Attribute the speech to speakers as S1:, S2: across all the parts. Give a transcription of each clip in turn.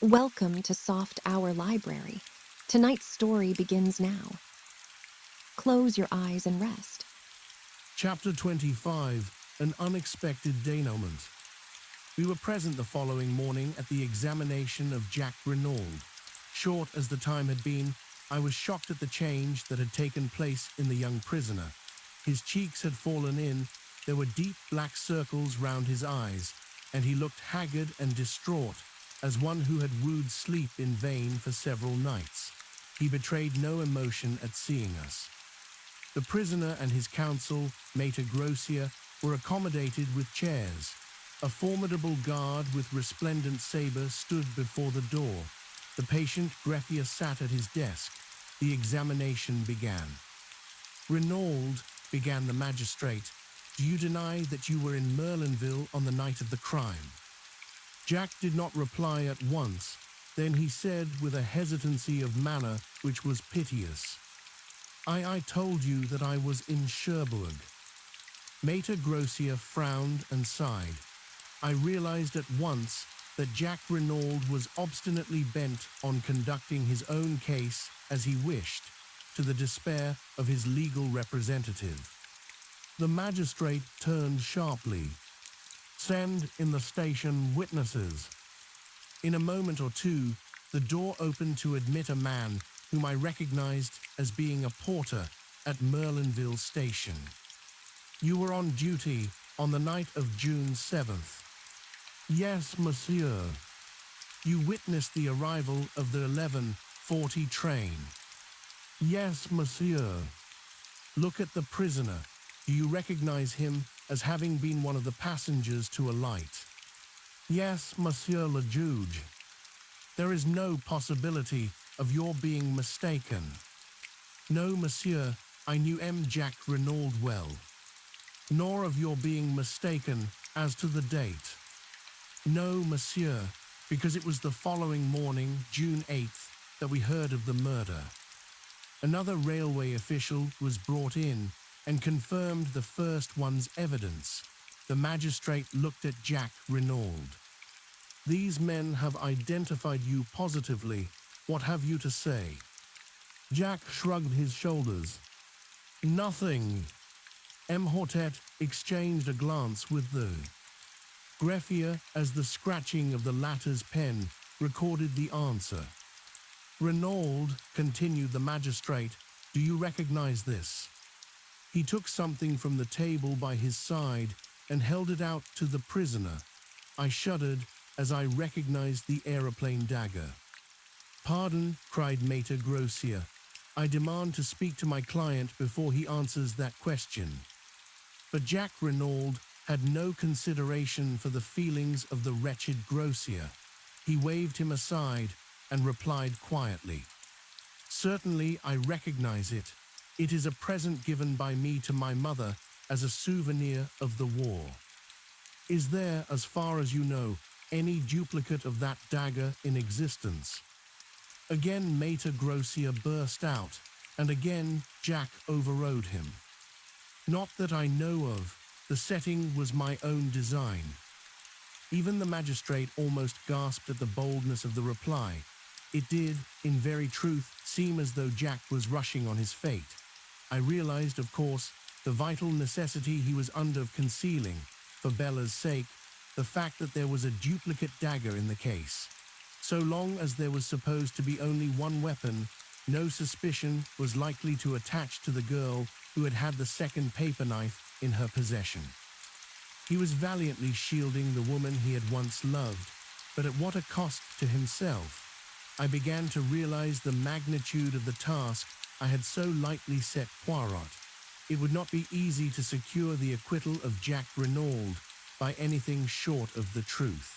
S1: Welcome to Soft Hour Library. Tonight's story begins now. Close your eyes and rest.
S2: Chapter 25, An Unexpected Denouement. We were present the following morning at the examination of Jack Renaud. Short as the time had been, I was shocked at the change that had taken place in the young prisoner. His cheeks had fallen in, there were deep black circles round his eyes, and he looked haggard and distraught, as one who had wooed sleep in vain for several nights. He betrayed no emotion at seeing us. The prisoner and his counsel, Maître Grossier, were accommodated with chairs. A formidable guard with resplendent sabre stood before the door. The patient greffier sat at his desk. The examination began. "Renaud," began the magistrate, "do you deny that you were in Merlinville on the night of the crime?" Jack did not reply at once. Then he said with a hesitancy of manner which was piteous, I told you that I was in Cherbourg." Maître Grossier frowned and sighed. I realized at once that Jack Renaud was obstinately bent on conducting his own case as he wished, to the despair of his legal representative. The magistrate turned sharply. "Send in the station witnesses." In a moment or two, the door opened to admit a man whom I recognized as being a porter at Merlinville Station. "You were on duty on the night of June 7th. "Yes, monsieur." "You witnessed the arrival of the 11:40 train." "Yes, monsieur." "Look at the prisoner. Do you recognize him as having been one of the passengers to alight?" "Yes, monsieur le juge." "There is no possibility of your being mistaken." "No, monsieur, I knew M. Jack Renaud well." "Nor of your being mistaken as to the date." "No, monsieur, because it was the following morning, June 8th, that we heard of the murder." Another railway official was brought in and confirmed the first one's evidence. The magistrate looked at Jack Renaud. "These men have identified you positively. What have you to say?" Jack shrugged his shoulders. "Nothing." M. Hortet exchanged a glance with the greffier as the scratching of the latter's pen recorded the answer. "Renaud," continued the magistrate, "do you recognize this?" He took something from the table by his side and held it out to the prisoner. I shuddered as I recognized the aeroplane dagger. "Pardon," cried Maître Grossier. "I demand to speak to my client before he answers that question." But Jack Renaud had no consideration for the feelings of the wretched Grossier. He waved him aside and replied quietly, "Certainly I recognize it. It is a present given by me to my mother as a souvenir of the war." "Is there, as far as you know, any duplicate of that dagger in existence?" Again Maître Grossier burst out, and again Jack overrode him. "Not that I know of. The setting was my own design." Even the magistrate almost gasped at the boldness of the reply. It did, in very truth, seem as though Jack was rushing on his fate. I realized, of course, the vital necessity he was under of concealing, for Bella's sake, the fact that there was a duplicate dagger in the case. So long as there was supposed to be only one weapon, no suspicion was likely to attach to the girl who had had the second paper knife in her possession. He was valiantly shielding the woman he had once loved, but at what a cost to himself. I began to realize the magnitude of the task I had so lightly set Poirot. It would not be easy to secure the acquittal of Jack Renaud by anything short of the truth.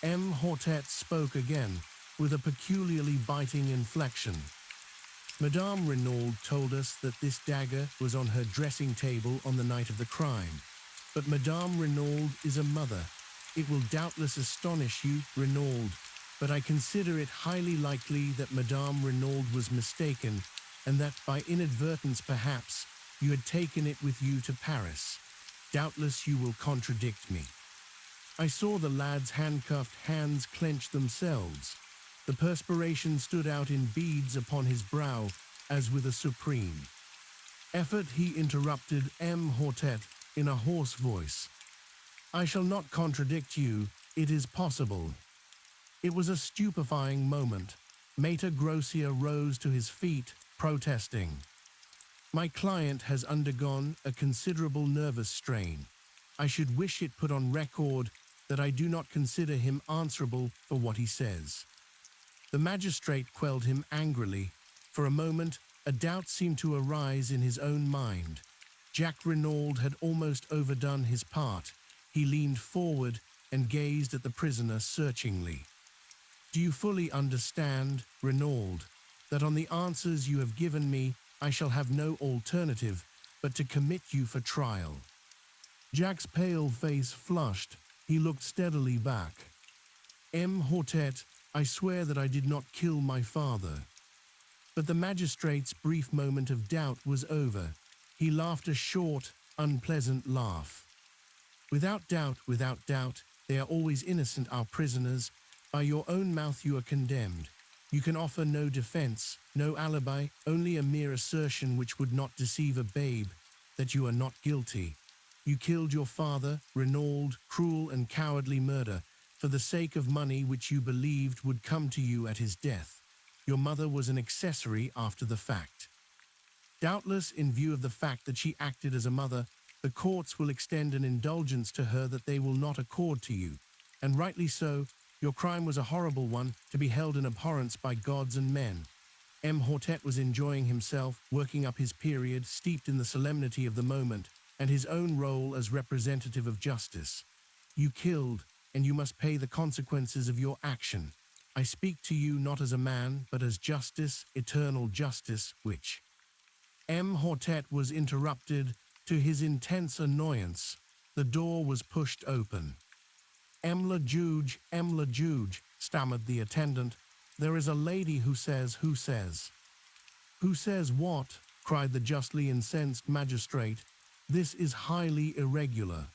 S2: M. Hortet spoke again, with a peculiarly biting inflection. "Madame Renaud told us that this dagger was on her dressing table on the night of the crime. But Madame Renaud is a mother. It will doubtless astonish you, Renaud, but I consider it highly likely that Madame Renaud was mistaken, and that by inadvertence perhaps you had taken it with you to Paris. Doubtless you will contradict me." I saw the lad's handcuffed hands clench themselves. The perspiration stood out in beads upon his brow, as with a supreme effort he interrupted M. Hortet in a hoarse voice. I shall not contradict you, it is possible. It was a stupefying moment. Mater Grocia rose to his feet, protesting. My client has undergone a considerable nervous strain. I should wish it put on record that I do not consider him answerable for what he says. The magistrate quelled him angrily. For a moment, a doubt seemed to arise in his own mind. Jack Renaud had almost overdone his part. He leaned forward and gazed at the prisoner searchingly. Do you fully understand, Renaud, that on the answers you have given me, I shall have no alternative but to commit you for trial? Jack's pale face flushed. He looked steadily back. M. Hortet, I swear that I did not kill my father. But the magistrate's brief moment of doubt was over. He laughed a short, unpleasant laugh. Without doubt, they are always innocent, our prisoners. By your own mouth you are condemned. You can offer no defense, no alibi, only a mere assertion which would not deceive a babe, that you are not guilty. You killed your father, Renaud, cruel and cowardly murder, for the sake of money which you believed would come to you at his death. Your mother was an accessory after the fact. Doubtless, in view of the fact that she acted as a mother, the courts will extend an indulgence to her that they will not accord to you. And rightly so. Your crime was a horrible one, to be held in abhorrence by gods and men. M. Hortet was enjoying himself, working up his period, steeped in the solemnity of the moment, and his own role as representative of justice. You killed, and you must pay the consequences of your action. I speak to you not as a man, but as justice, eternal justice, which... M. Hortet was interrupted. To his intense annoyance, the door was pushed open. M. le Juge, stammered the attendant. There is a lady who says. Who says what? Cried the justly incensed magistrate. This is highly irregular.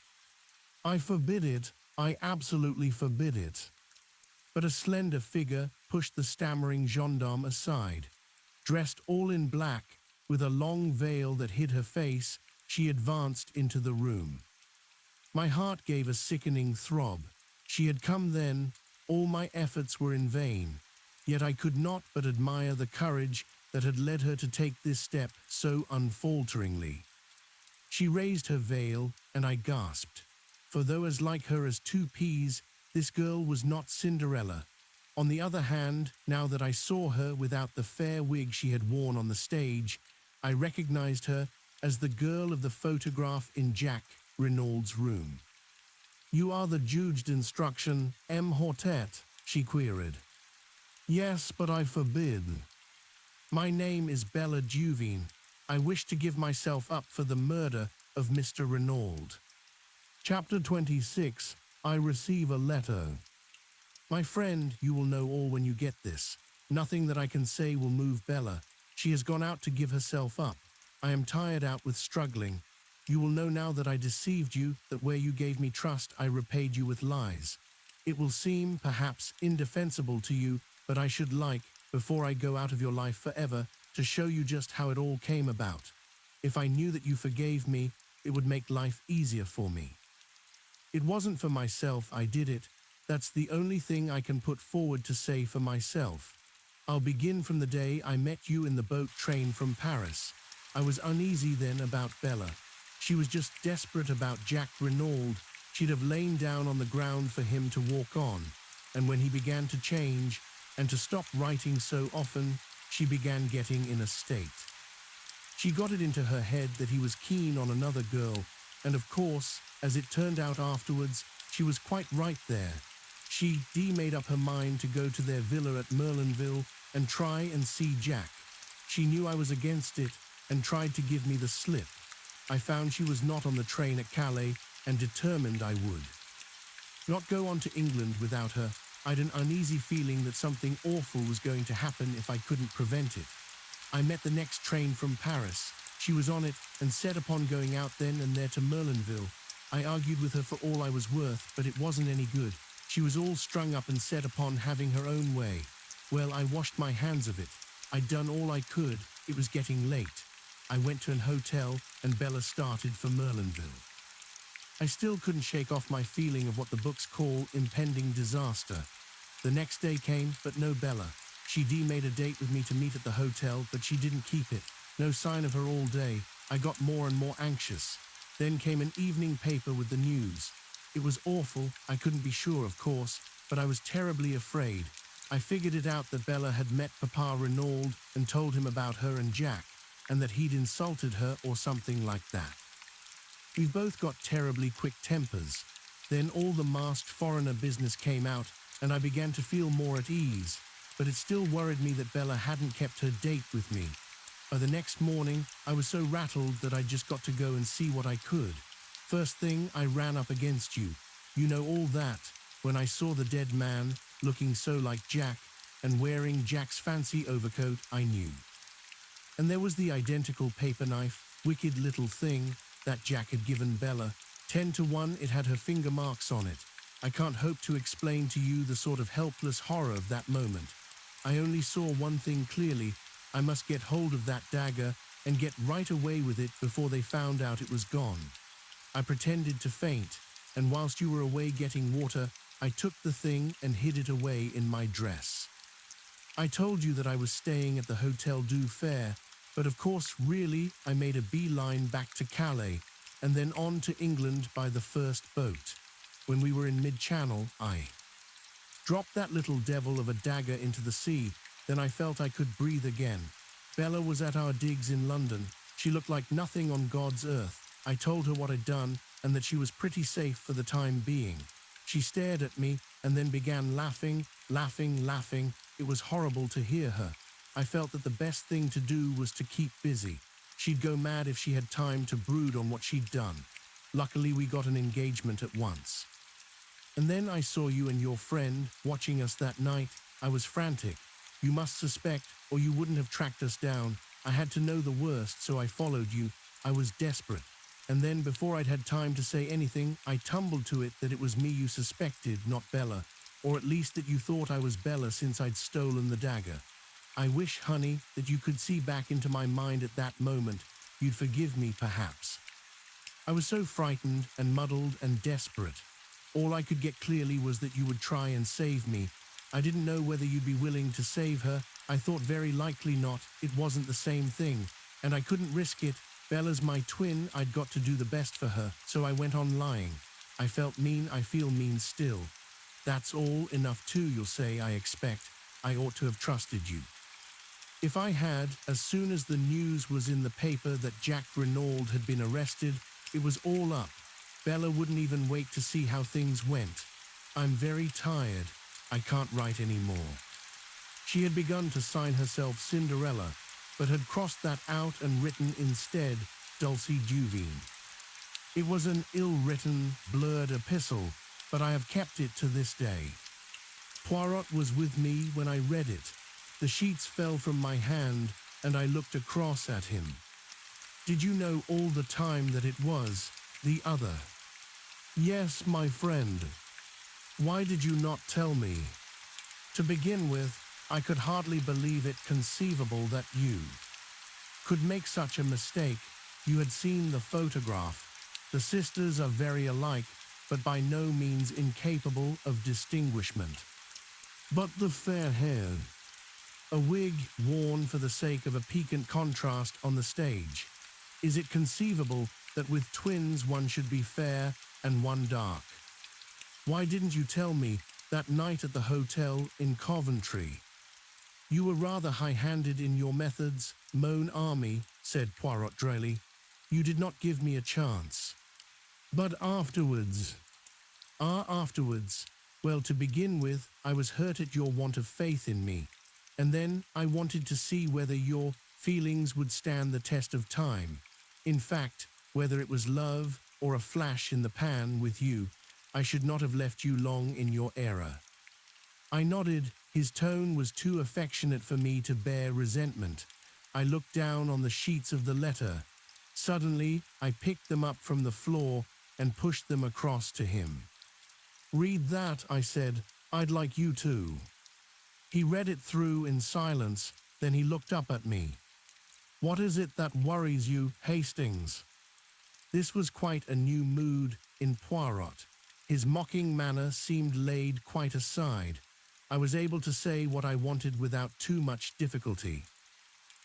S2: I forbid it. I absolutely forbid it. But a slender figure pushed the stammering gendarme aside. Dressed all in black, with a long veil that hid her face, she advanced into the room. My heart gave a sickening throb. She had come then. All my efforts were in vain. Yet I could not but admire the courage that had led her to take this step so unfalteringly. She raised her veil, and I gasped. For though as like her as two peas, this girl was not Cinderella. On the other hand, now that I saw her without the fair wig she had worn on the stage, I recognized her as the girl of the photograph in Jack Renaud's room. You are the juge d'instruction, M. Hortet? She queried. Yes, but I forbid. My name is Bella Duveen. I wish to give myself up for the murder of Mr. Renaud. Chapter 26. I receive a letter. My friend, you will know all when you get this. Nothing that I can say will move Bella. She has gone out to give herself up. I am tired out with struggling. You will know now that I deceived you, that where you gave me trust, I repaid you with lies. It will seem, perhaps, indefensible to you, but I should like, before I go out of your life forever, to show you just how it all came about. If I knew that you forgave me, it would make life easier for me. It wasn't for myself I did it. That's the only thing I can put forward to say for myself. I'll begin from the day I met you in the boat train from Paris. I was uneasy then about Bella. She was just desperate about Jack Renaud. She'd have lain down on the ground for him to walk on. And when he began to change, and to stop writing so often, she began getting in a state. She got it into her head that he was keen on another girl, and of course, as it turned out afterwards, she was quite right there. She made up her mind to go to their villa at Merlinville and try and see Jack. She knew I was against it and tried to give me the slip. I found she was not on the train at Calais and determined I would not go on to England without her. I'd an uneasy feeling that something awful was going to happen if I couldn't prevent it. I met the next train from Paris. She was on it and set upon going out then and there to Merlinville. I argued with her for all I was worth, but it wasn't any good. She was all strung up and set upon having her own way. Well, I washed my hands of it. I'd done all I could. It was getting late. I went to an hotel and Bella started for Merlinville. I still couldn't shake off my feeling of what the books call impending disaster. The next day came, but no Bella. She made a date with me to meet at the hotel, but she didn't keep it. No sign of her all day. I got more and more anxious. Then came an evening paper with the news. It was awful. I couldn't be sure, of course, but I was terribly afraid. I figured it out that Bella had met Papa Renaud and told him about her and Jack, and that he'd insulted her or something like that. We've both got terribly quick tempers. Then all the masked foreigner business came out, and I began to feel more at ease, but it still worried me that Bella hadn't kept her date with me. By the next morning, I was so rattled that I just got to go and see what I could. First thing, I ran up against you. You know all that. When I saw the dead man, looking so like Jack, and wearing Jack's fancy overcoat, I knew. And there was the identical paper knife, wicked little thing, that Jack had given Bella. 10-1, it had her finger marks on it. I can't hope to explain to you the sort of helpless horror of that moment. I only saw one thing clearly. I must get hold of that dagger and get right away with it before they found out it was gone. I pretended to faint, and whilst you were away getting water, I took the thing and hid it away in my dress. I told you that I was staying at the Hotel du Fair, but of course, really, I made a beeline back to Calais, and then on to England by the first boat. When we were in mid-channel, I dropped that little devil of a dagger into the sea. Then I felt I could breathe again. Bella was at our digs in London. She looked like nothing on God's earth. I told her what I'd done and that she was pretty safe for the time being. She stared at me and then began laughing. It was horrible to hear her. I felt that the best thing to do was to keep busy. She'd go mad if she had time to brood on what she'd done. Luckily, we got an engagement at once. And then I saw you and your friend watching us that night. I was frantic. You must suspect, or you wouldn't have tracked us down. I had to know the worst, so I followed you. I was desperate. And then, before I'd had time to say anything, I tumbled to it that it was me you suspected, not Bella. Or at least that you thought I was Bella since I'd stolen the dagger. I wish, honey, that you could see back into my mind at that moment. You'd forgive me, perhaps. I was so frightened and muddled and desperate. All I could get clearly was that you would try and save me. I didn't know whether you'd be willing to save her. I thought very likely not. It wasn't the same thing. And I couldn't risk it. Bella's my twin. I'd got to do the best for her. So I went on lying. I felt mean. I feel mean still. That's all enough too, you'll say, I expect. I ought to have trusted you. If I had, as soon as the news was in the paper that Jack Renaud had been arrested, it was all up. Bella wouldn't even wait to see how things went. I'm very tired. I can't write any more. She had begun to sign herself Cinderella, but had crossed that out and written instead Dulcie Duveen. It was an ill-written, blurred epistle, but I have kept it to this day. Poirot was with me when I read it. The sheets fell from my hand, and I looked across at him. Did you know all the time that it was the other? Yes, my friend. Why did you not tell me? To begin with, I could hardly believe it conceivable that you could make such a mistake. You had seen the photograph. The sisters are very alike, but by no means incapable of distinguishment. But the fair hair, a wig worn for the sake of a piquant contrast on the stage. Is it conceivable that with twins one should be fair and one dark? Why didn't you tell me that night at the hotel in Coventry? You were rather high-handed in your methods, mon ami, said Poirot drily. You did not give me a chance. But afterwards... afterwards. Well, to begin with, I was hurt at your want of faith in me. And then I wanted to see whether your feelings would stand the test of time. In fact, whether it was love or a flash in the pan with you, I should not have left you long in your error. I nodded. His tone was too affectionate for me to bear resentment. I looked down on the sheets of the letter. Suddenly, I picked them up from the floor and pushed them across to him. "Read that," I said. "I'd like you to." He read it through in silence, then he looked up at me. "What is it that worries you, Hastings?" This was quite a new mood in Poirot. His mocking manner seemed laid quite aside. I was able to say what I wanted without too much difficulty.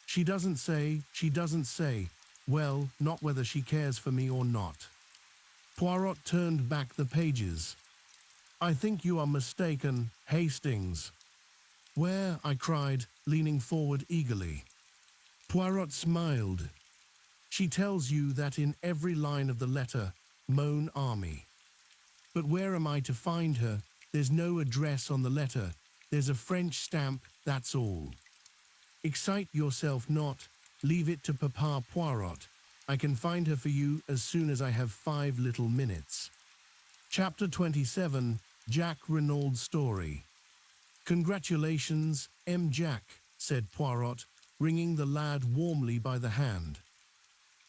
S2: She doesn't say. Well, not whether she cares for me or not." Poirot turned back the pages. "I think you are mistaken, Hastings." "Where?" I cried, leaning forward eagerly. Poirot smiled. "She tells you that in every line of the letter, Moan Army. But where am I to find her? There's no address on the letter. There's a French stamp, that's all." "Excite yourself not. Leave it to Papa Poirot. I can find her for you as soon as I have 5 little minutes." Chapter 27, Jack Renaud's Story. "Congratulations, M. Jack," said Poirot, wringing the lad warmly by the hand.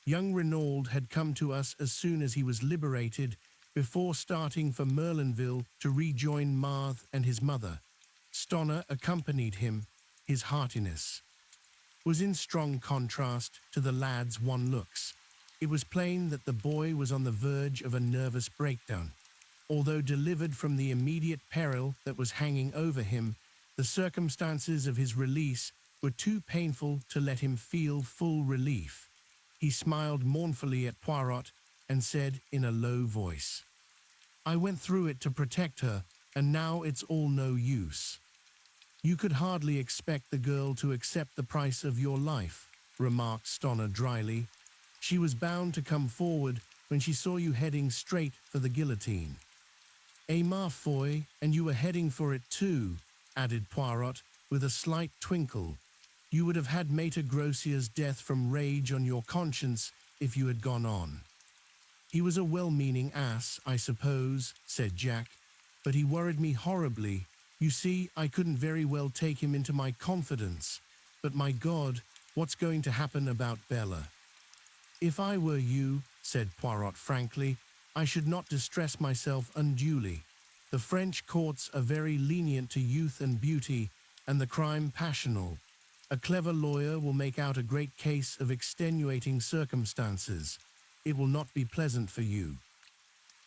S2: Young Renaud had come to us as soon as he was liberated, before starting for Merlinville to rejoin Marthe and his mother. Stonner accompanied him. His heartiness was in strong contrast to the lad's wan looks. It was plain that the boy was on the verge of a nervous breakdown. Although delivered from the immediate peril that was hanging over him, the circumstances of his release were too painful to let him feel full relief. He smiled mournfully at Poirot and said in a low voice, "I went through it to protect her, and now it's all no use." "You could hardly expect the girl to accept the price of your life," remarked Stonner dryly. "She was bound to come forward when she saw you heading straight for the guillotine." "Ma foi, and you were heading for it too," added Poirot with a slight twinkle. "You would have had Maître Grossier's death from rage on your conscience if you had gone on." "He was a well-meaning ass, I suppose," said Jack, "but he worried me horribly. You see, I couldn't very well take him into my confidence. But my God, what's going to happen about Bella?" "If I were you," said Poirot frankly, "I should not distress myself unduly. The French courts are very lenient to youth and beauty, and the crime passional. A clever lawyer will make out a great case of extenuating circumstances. It will not be pleasant for you."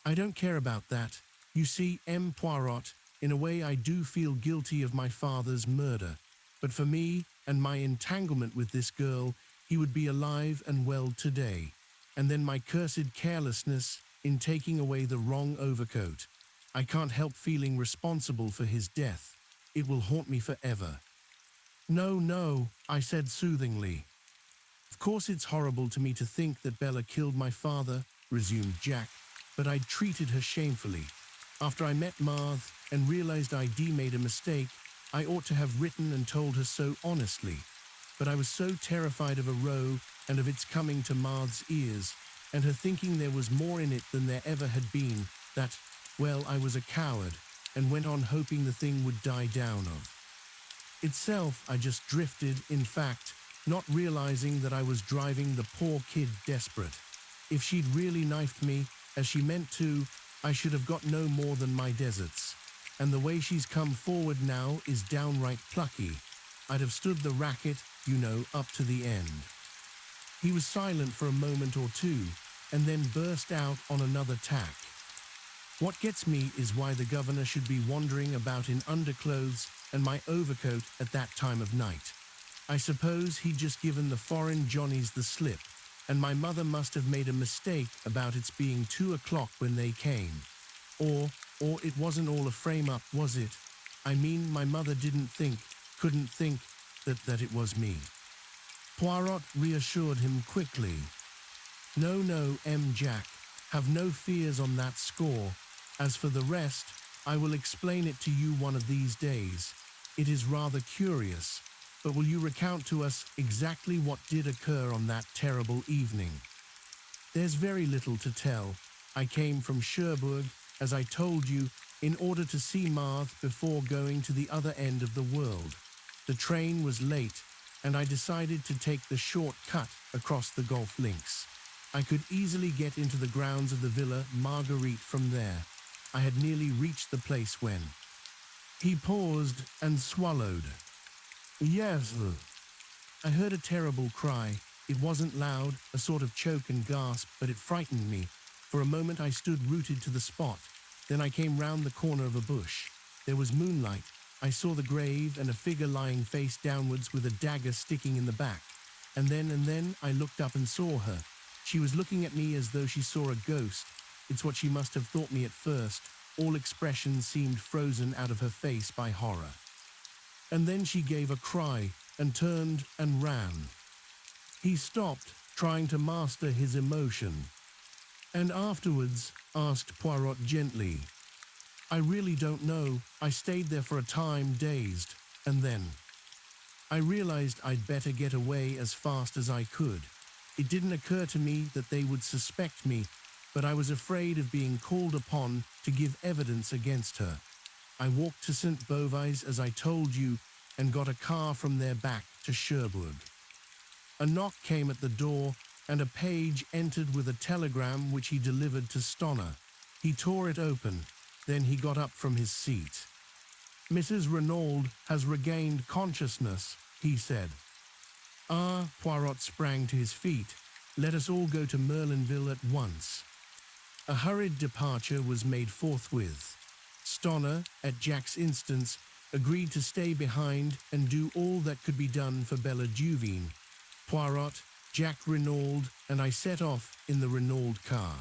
S2: "I don't care about that. You see, M. Poirot, in a way I do feel guilty of my father's murder. But for me and my entanglement with this girl, he would be alive and well today. And then my cursed carelessness in taking away the wrong overcoat. I can't help feeling responsible for his death. It will haunt me forever." "No, no," I said soothingly. "Of course it's horrible to me to think that Bella killed my father," resumed Jack, "but I'd treated her shamefully. After I met Marthe and realized I'd made a mistake, I ought to have written and told her so honestly. But I was so terrified of a row and of its coming to Marthe's ears, and her thinking there was more in it than there ever had been, that, well, I was a coward, and went on hoping the thing would die down of itself. I just drifted, in fact, not realizing that I was driving the poor kid desperate. If she'd really knifed me, as she meant to, I should have got no more than my deserts. And the way she's come forward now is downright plucky. I'd have stood the racket, you know, up to the end." He was silent for a moment or two, and then burst out on another tack. "What gets me is why the governor should be wandering about in underclothes and my overcoat at that time of night. I suppose he'd just given the foreign Johnnies the slip, and my mother must have made a mistake about its being 2 o'clock when they came. Or it wasn't all a frame-up, was it? I mean, my mother couldn't think that it was me." Poirot reassured him quickly. No, M. Jack, have no fears on that score. As for the rest, I will explain it to you one of these days. It is rather curious, but will you recount to us exactly what did occur on that terrible evening?" "There's very little to tell. I came from Cherbourg, as I told you, in order to see Marthe before going to the other end of the world. The train was late, and I decided to take the short cut across the golf links. I could easily get into the grounds of the Villa Marguerite from there. I had nearly reached the place when... He paused and swallowed. Yes. I heard a terrible cry. It wasn't loud, a sort of choke and gasp, but it frightened me. For a moment I stood rooted to the spot. Then I came round the corner of a bush. There was moonlight. I saw the grave and a figure lying face downwards with a dagger sticking in the back. And then I looked up and saw her. She was looking at me as though she saw a ghost. It's what she must have thought me at first. All expression seemed frozen out of her face by horror. And then she gave a cry and turned and ran. He stopped, trying to master his emotion. And afterwards asked Poirot gently, I really don't know. I stayed there for a time, dazed, and then I realized I'd better get away as fast as I could. It didn't occur to me that they would suspect me, but I was afraid of being called upon to give evidence against her. I walked to St. Beauvais, as I told you, and got a car from there back to Cherbourg. A knock came at the door, and a page entered with a telegram which he delivered to Stoner. He tore it open. Then he got up from his seat. Mrs. Renaud has regained consciousness, he said. Ah, Poirot sprang to his feet. Let us all go to Merlinville at once. A hurried departure was made forthwith. Stoner, at Jack's instance, agreed to stay behind and do all that could be done for Bella Duveen. Poirot, Jack Renaud, and I set off in the Renaud car.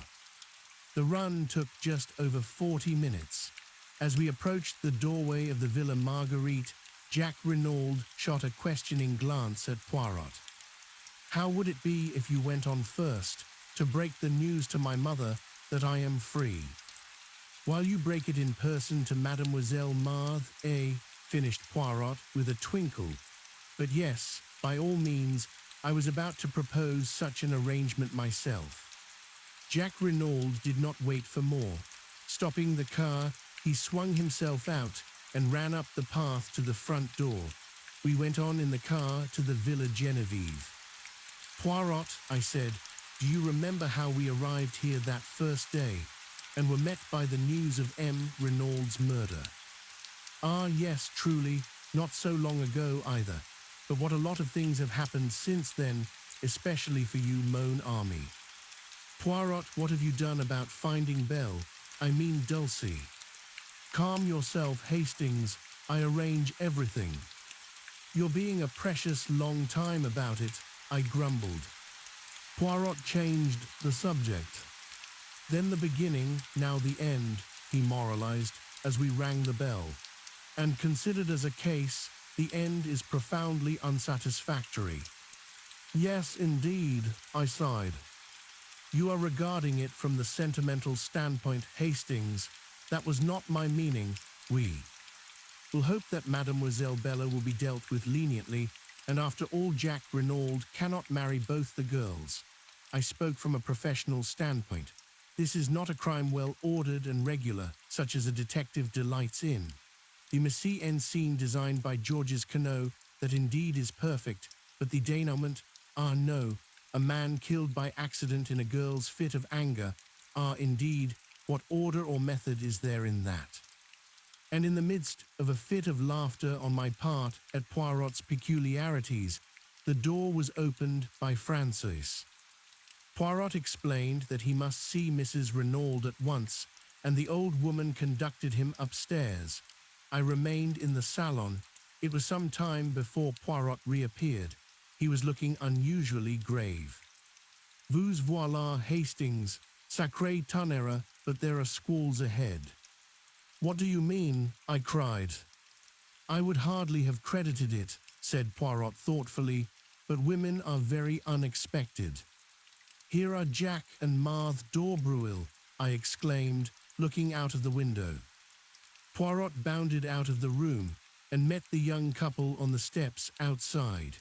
S2: The run took just over 40 minutes. As we approached the doorway of the Villa Marguerite, Jack Renaud shot a questioning glance at Poirot. How would it be if you went on first, to break the news to my mother that I am free? While you break it in person to Mademoiselle Marthe, finished Poirot with a twinkle. But yes, by all means, I was about to propose such an arrangement myself. Jack Renaud did not wait for more. Stopping the car, he swung himself out and ran up the path to the front door. We went on in the car to the Villa Genevieve. Poirot, I said, do you remember how we arrived here that first day and were met by the news of M. Renaud's murder? Ah, yes, truly, not so long ago either. But what a lot of things have happened since then, especially for you, Mon Ami. Poirot, what have you done about finding Belle? I mean Dulcie. Calm yourself, Hastings. I arrange everything. You're being a precious long time about it, I grumbled. Poirot changed the subject. Then the beginning, now the end, he moralized, as we rang the bell. And considered as a case, the end is profoundly unsatisfactory. Yes, indeed, I sighed. You are regarding it from the sentimental standpoint, Hastings. That was not my meaning. We will hope that Mademoiselle Bella will be dealt with leniently, and after all, Jack Renaud cannot marry both the girls. I spoke from a professional standpoint. This is not a crime well ordered and regular, such as a detective delights in. You must see end scene designed by Georges Cano that indeed is perfect, but the denouement, no, a man killed by accident in a girl's fit of anger, indeed, what order or method is there in that? And in the midst of a fit of laughter on my part at Poirot's peculiarities, the door was opened by Francis. Poirot explained that he must see Mrs. Renaud at once, and the old woman conducted him upstairs. I remained in the salon. It was some time before Poirot reappeared. He was looking unusually grave. Vous voilà, Hastings. Sacré tonnerre, but there are squalls ahead. What do you mean? I cried. I would hardly have credited it, said Poirot thoughtfully, but women are very unexpected. Here are Jack and Marthe d'Aubreuil, I exclaimed, looking out of the window. Poirot bounded out of the room and met the young couple on the steps outside.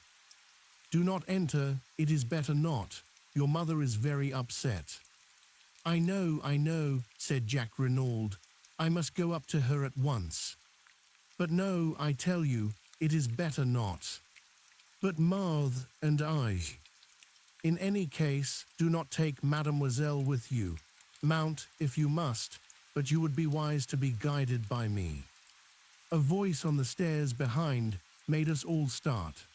S2: Do not enter, it is better not. Your mother is very upset. I know, said Jack Renaud. I must go up to her at once. But no, I tell you, it is better not. But Marthe and I. In any case, do not take Mademoiselle with you. Mount if you must, but you would be wise to be guided by me." A voice on the stairs behind made us all start.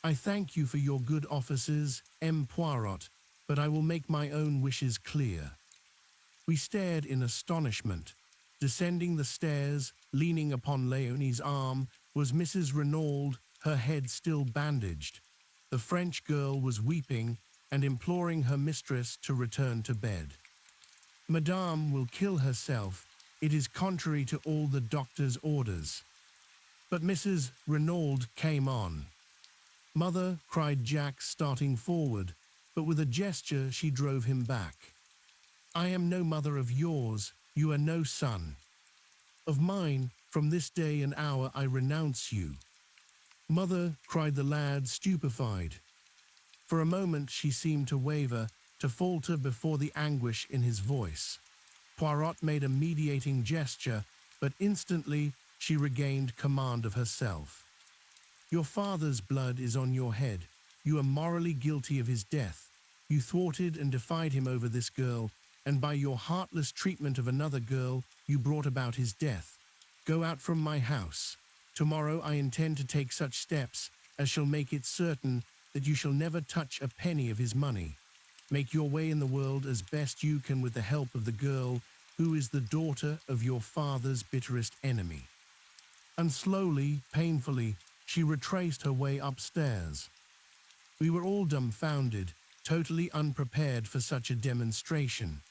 S2: "I thank you for your good offices, M. Poirot, but I will make my own wishes clear." We stared in astonishment. Descending the stairs, leaning upon Léonie's arm, was Mrs. Renaud, her head still bandaged. The French girl was weeping and imploring her mistress to return to bed. "Madame will kill herself. It is contrary to all the doctor's orders." But Mrs. Renaud came on. "Mother," cried Jack, starting forward, but with a gesture she drove him back. "I am no mother of yours. You are no son of mine. From this day and hour I renounce you." "Mother," cried the lad, stupefied. For a moment she seemed to waver, to falter before the anguish in his voice. Poirot made a mediating gesture, but instantly she regained command of herself. "Your father's blood is on your head. You are morally guilty of his death. You thwarted and defied him over this girl, and by your heartless treatment of another girl, you brought about his death. Go out from my house. Tomorrow I intend to take such steps as shall make it certain that you shall never touch a penny of his money. Make your way in the world as best you can with the help of the girl who is the daughter of your father's bitterest enemy." And slowly, painfully, she retraced her way upstairs. We were all dumbfounded, totally unprepared for such a demonstration.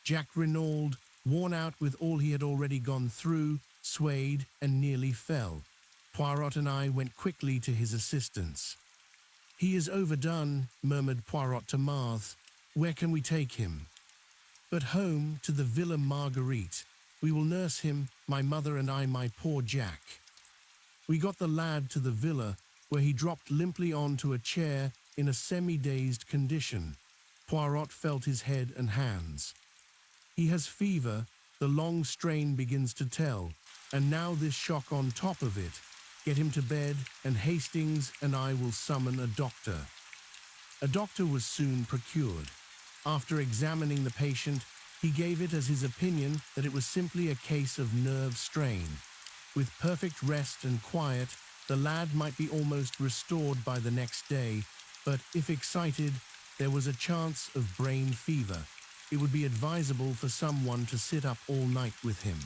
S2: Jack Renaud, worn out with all he had already gone through, swayed and nearly fell. Poirot and I went quickly to his assistance. "He is overdone," murmured Poirot to Marthe. "Where can we take him?" "But home, to the Villa Marguerite. We will nurse him, my mother and I, my poor Jack." We got the lad to the villa, where he dropped limply onto a chair in a semi-dazed condition. Poirot felt his head and hands. "He has fever, the long strain begins to tell, and now this shock on top of it. Get him to bed, and Hastings and I will summon a doctor." A doctor was soon procured. After examining the patient, he gave it as his opinion that it was simply a case of nerve strain. With perfect rest and quiet, the lad might be almost restored by the next day, but if excited, there was a chance of brain fever. It would be advisable for someone to sit up all night with him.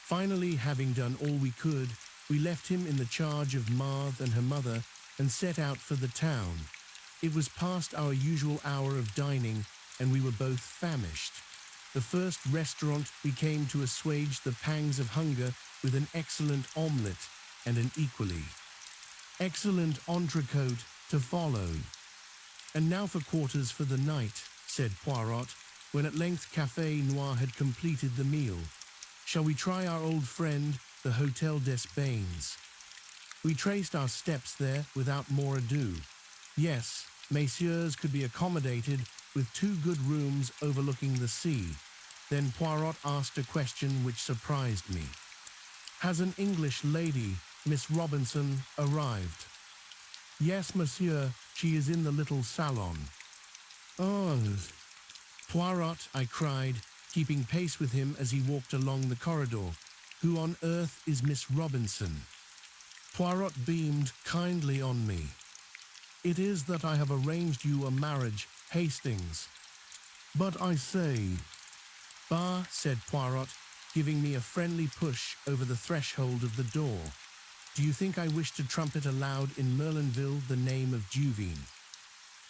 S2: Finally, having done all we could, we left him in the charge of Marthe and her mother and set out for the town. It was past our usual hour of dining, and we were both famished. The first restaurant we came to assuage the pangs of hunger with an excellent omelette and an equally excellent entrecôte to follow. "And now for quarters for the night," said Poirot, when at length Café Noir had completed the meal. "Shall we try our old friend, the Hôtel des Bains?" We traced our steps there without more ado. Yes, messieurs could be accommodated with 2 good rooms overlooking the sea. Then Poirot asked a question which surprised me. "Has an English lady, Miss Robinson, arrived?" "Yes, monsieur, she is in the little salon." "Oh, Poirot," I cried, keeping pace with him as he walked along the corridor. "Who on earth is Miss Robinson?" Poirot beamed kindly on me. "It is that I have arranged you a marriage, Hastings." "But I say—" "Bah," said Poirot, giving me a friendly push over the threshold of the door. "Do you think I wish to trumpet aloud in Merlinville the name of Juvine?"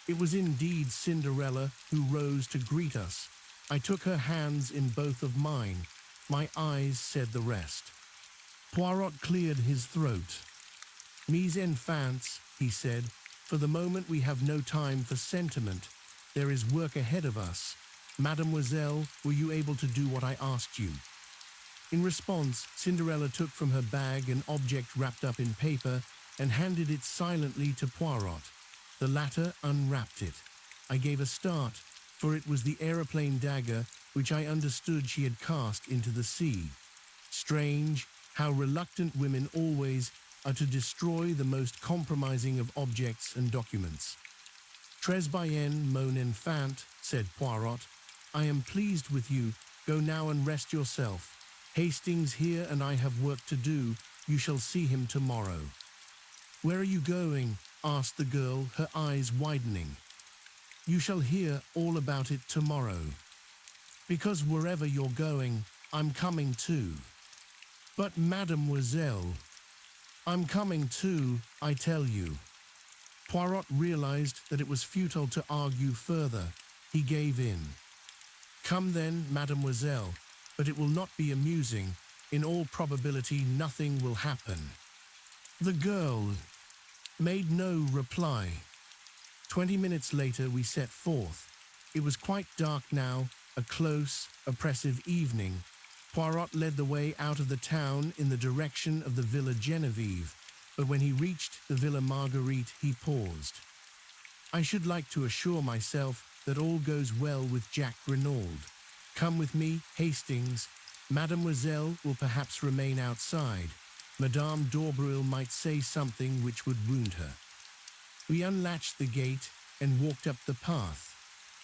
S2: It was indeed Cinderella who rose to greet us. I took her hands in both of mine. My eyes said the rest. Poirot cleared his throat. "Mes enfants," he said, "for the moment we have no time for sentiment. There is work ahead of us. Mademoiselle, were you able to do what I asked you?" In response, Cinderella took from her bag an object wrapped up in paper and handed it silently to Poirot. The latter unwrapped it. I gave a start, for it was the aeroplane dagger which I understood she had cast into the sea. Strange how reluctant women always are to destroy the most compromising of objects and documents. Tres bien, mon enfant, said Poirot. I am pleased with you. Go now and rest yourself. Hastings here and I have work to do. You shall see him tomorrow. Where are you going? Asked the girl, her eyes widening. You shall hear all about it tomorrow. Because wherever you're going, I'm coming too. But mademoiselle, I'm coming too, I tell you. Poirot realized that it was futile to argue further. He gave in. Come then, mademoiselle, but it will not be amusing. In all probability, nothing will happen. The girl made no reply. 20 minutes later, we set forth. It was quite dark now, a close, oppressive evening. Poirot led the way out of the town in the direction of the Villa Genevieve, but when he reached the Villa Marguerite, he paused. I should like to assure myself that all goes well with Jack Renauld. Come with me, Hastings. Mademoiselle will perhaps remain outside. Madame d'Aubreuil might say something which would wound her. We unlatched the gate and walked up the path.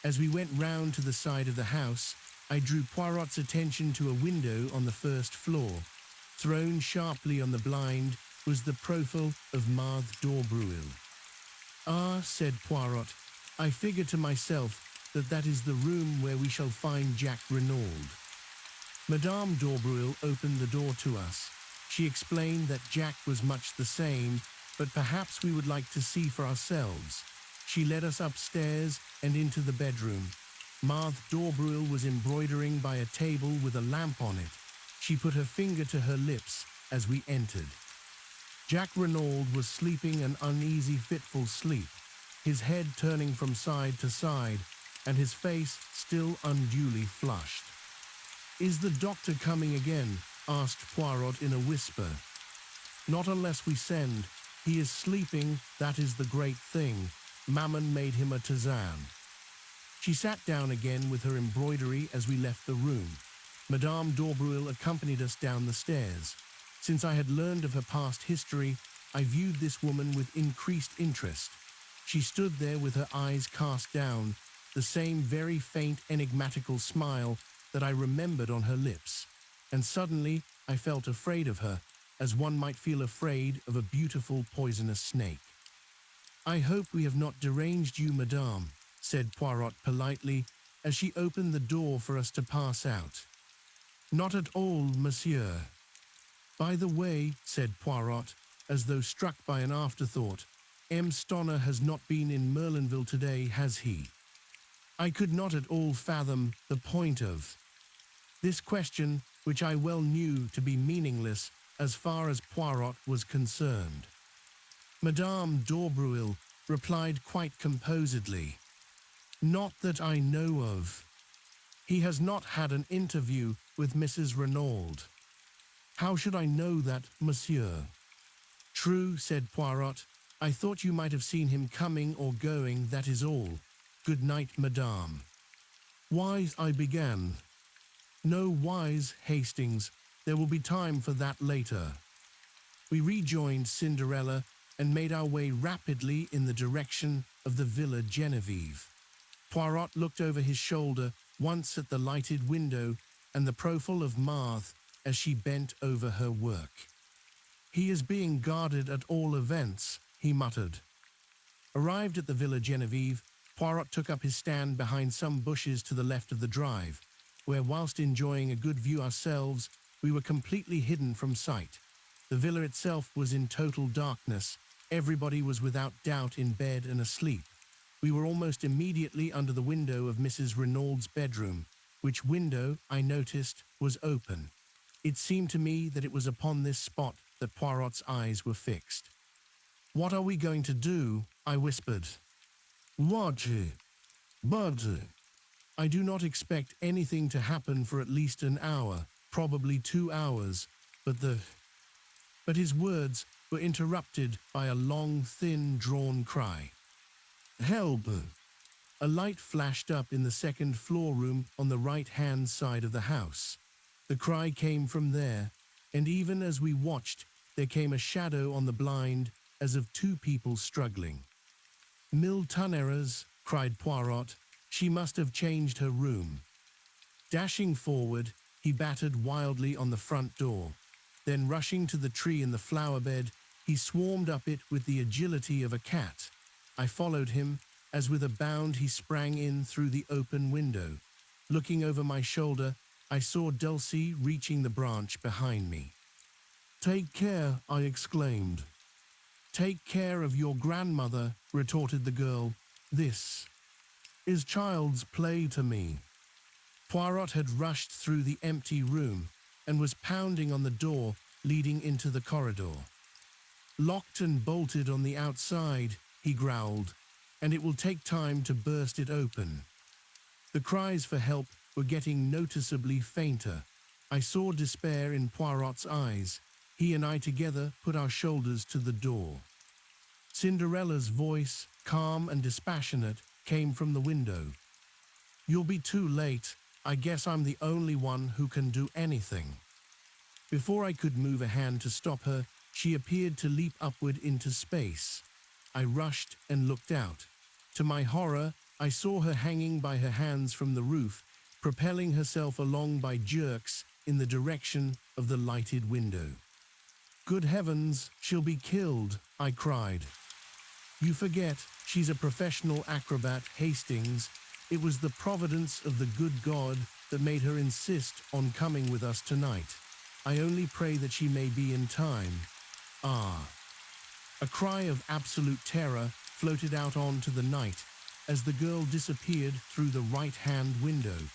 S2: As we went round to the side of the house, I drew Poirot's attention to a window on the first floor. Thrown sharply on the blind was the profile of Marthe d'Aubreuil. Ah, said Poirot, I figure to myself that is the room where we shall find Jack Renauld. Madame d'Aubreuil opened the door to us. She explained that Jack was much the same, but perhaps we would like to see for ourselves. She led us upstairs and into the bedroom. Marthe d'Aubreuil was embroidering by a table with a lamp on it. She put her finger to her lips as we entered. Jack Renauld was sleeping an uneasy, fitful sleep, his head turning from side to side, and his face still unduly flushed. Is the doctor coming again? Asked Poirot in a whisper. Not unless we send. He is sleeping, that is the great thing. Mammon made him a tisane. She sat down again with her embroidery as we left the room. Madame d'Aubreuil accompanied us down the stairs. Since I had learned of her past history, I viewed this woman with increased interest. She stood there with her eyes cast down, the same very faint, enigmatical smile that I remembered on her lips. And suddenly I felt afraid of her, as one might feel afraid of a beautiful poisonous snake. I hope we have not deranged you, madame, said Poirot politely, as she opened the door for us to pass out. Not at all, monsieur. By the way, said Poirot, as though struck by an afterthought, M. Stoner has not been in Merlinville today, has he? I could not at all fathom the point of this question, which I well knew to be meaningless as far as Poirot was concerned. Madame d'Aubreuil replied quite composedly, Not that I know of. He has not had an interview with Mrs. Renauld. How should I know that, monsieur? True, said Poirot. I thought you might have seen him coming or going, that is all. Good night, madame. Wise, I began. No wise, Hastings. There will be time for that later. We rejoined Cinderella and made our way rapidly in the direction of the Villa Genevieve. Poirot looked over his shoulder once at the lighted window and the profile of Marthe as she bent over her work. He is being guarded at all events, he muttered. Arrived at the Villa Genevieve, Poirot took up his stand behind some bushes to the left of the drive, where, whilst enjoying a good view ourselves, we were completely hidden from sight. The villa itself was in total darkness. Everybody was without doubt in bed and asleep. We were almost immediately under the window of Mrs. Renaud's bedroom, which window, I noticed, was open. It seemed to me that it was upon this spot that Poirot's eyes were fixed. What are we going to do? I whispered. What? But I do not expect anything to happen for at least an hour, probably 2 hours, but his words were interrupted by a long, thin, drawn cry. Help! A light flashed up in the second floor room on the right-hand side of the house. The cry came from there, and even as we watched, there came a shadow on the blind as of two people struggling. Mille tonnerres, cried Poirot. She must have changed her room. Dashing forward, he battered wildly on the front door. Then rushing to the tree in the flower bed, he swarmed up it with the agility of a cat. I followed him, as with a bound he sprang in through the open window. Looking over my shoulder, I saw Dulcie reaching the branch behind me. "Take care," I exclaimed. "Take care of your grandmother," retorted the girl. "This is child's play to me." Poirot had rushed through the empty room and was pounding on the door leading into the corridor. "Locked and bolted on the outside," he growled, "and it will take time to burst it open." The cries for help were getting noticeably fainter. I saw despair in Poirot's eyes. He and I together put our shoulders to the door. Cinderella's voice, calm and dispassionate, came from the window. "You'll be too late. I guess I'm the only one who can do anything." Before I could move a hand to stop her, she appeared to leap upward into space. I rushed and looked out. To my horror, I saw her hanging by her hands from the roof, propelling herself along by jerks in the direction of the lighted window. "Good heavens, she'll be killed," I cried. "You forget, she's a professional acrobat, Hastings. It was the providence of the good God that made her insist on coming with us tonight. I only pray that she may be in time." Ah! A cry of absolute terror floated out onto the night as the girl disappeared through the right-hand window.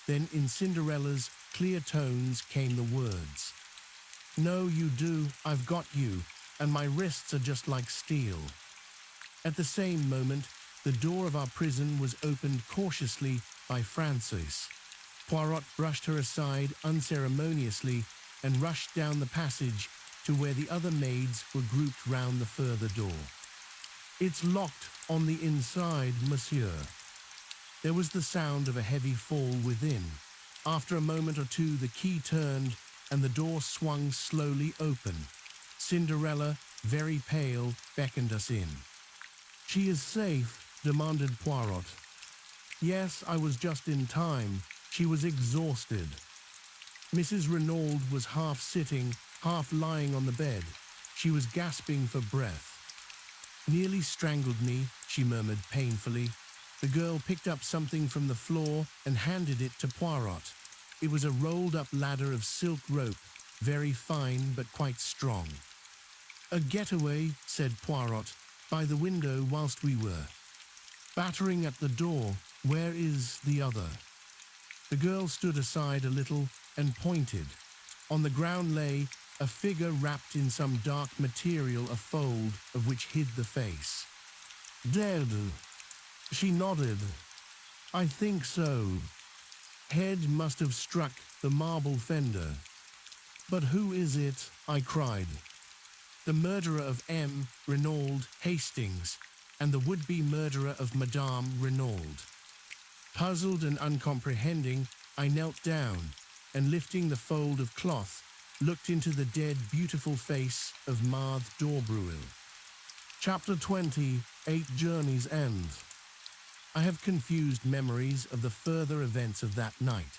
S2: Then in Cinderella's clear tones came the words, "No, you do, I've got you, and my wrists are just like steel." At the same moment, the door of our prison was opened cautiously by Frances. Poirot brushed her aside unceremoniously and rushed down the passage to where the other maids were grouped round the further door. "It's locked on the inside, monsieur." There was the sound of a heavy fall within. After a moment or two, the key turned and the door swung slowly open. Cinderella, very pale, beckoned us in. "She is safe?" demanded Poirot. "Yes, I was just in time. She was exhausted." Mrs. Renaud was half sitting, half lying on the bed. She was gasping for breath. "Nearly strangled me," she murmured painfully. The girl picked up something from the floor and handed it to Poirot. It was a rolled-up ladder of silk rope, very fine but quite strong. "A getaway," said Poirot, "by the window whilst we were battering at the door. Where is the other?" The girl stood aside a little and pointed. On the ground lay a figure wrapped in some dark material, a fold of which hid the face. "Dead." She nodded. "I think so. Head must have struck the marble fender." "But who is it?" I cried. "The murderer of M. Renaud Hastings and the would-be murderer of Madame Renaud." Puzzled and uncomprehending, I knelt down and, lifting the fold of cloth, looked into the dead, beautiful face of Marthe d'Aubruil. Chapter 20, 8 Journeys End. I have confused memories of the further events of that night.